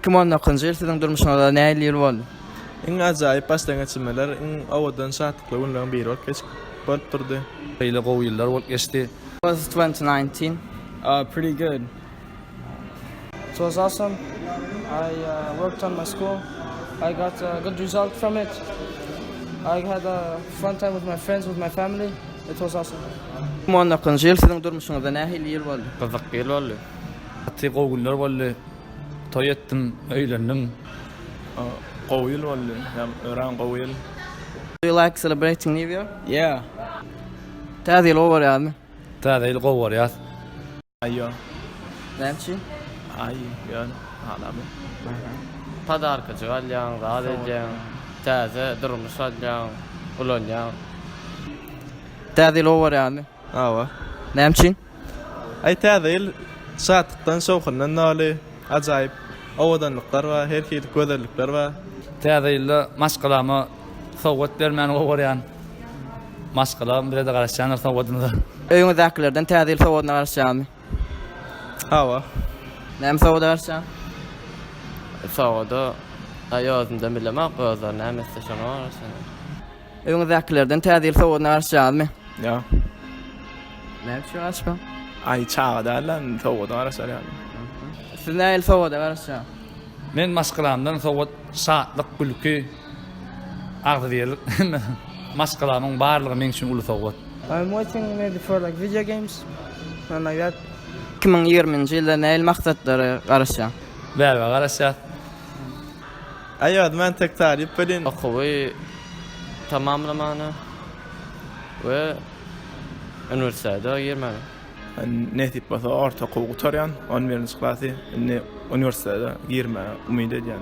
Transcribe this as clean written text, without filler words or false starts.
2010 yıl sizin durmuşyňyzda näme ýyl boldy? Iň ajaýyp başlangaçymeler, iň awadan satykly günleriň biri bolup bolup durdy. Beýle gowy ýyllar bolup geçdi. Was 2019? Pretty good. It was awesome. I worked on my school. I got a good result from it. I had a fun time with my friends, with my family. It was awesome. 2010 yıl sizin durmuşyňyzda näme ýyl boldy? Gyzyk ýyl boldy. Atdy gowy günler boldy. Toy etdim, öýlendim. Gowy ýyl boldy, hem ören gowy ýyl. Do you like celebrating New Year? Yeah. Täze ýyl obar ýa-da. Täze ýyl gowy bar. Aýyo. Näçe? Ay, ýa-da. Halamy. Padarka çygalýaň, zat edýäň, täze durmuş alýaň, ulanýaň. Täze ýyl obar ýa-da. Awa. Näçe? Ay täze ýyl satykdan sowkundan naly ajaýyp awadanlyklar we her hili gözellikler we Täze ýylda maşgalama sowgat bermän gowy bar. Maşgalam bir de garaşýan sowgatyny. Öýüňizdekilerden täze ýyl sowadyna garşýarmy? Awa. Näme sowada garşýar? Sowada aýazyndan bilemek, gözler näme istešen var. Öýüňizdekilerden täze ýyl sowadyna garşýarmy? Ja. Näçe garşýar? Ay çağda lan sowada garşar ýaly. Siz näme ýyl sowada garşýar? Men maşgalamdan sowgat saatlyk gülki agdyr. Maşgalamyň barlygy men üçin uly sowgat. I'm waiting maybe for like video games and like that. 2020 ýylda näme maksatlary garşýar? Bäle garaşýar. Aýa, men tek taryp bilin. Okuwy tamamlamany we üniversitede girmeli. Netip basa orta gowy tarýan, 11-nji klasy, üniversitede girme umyt edýän.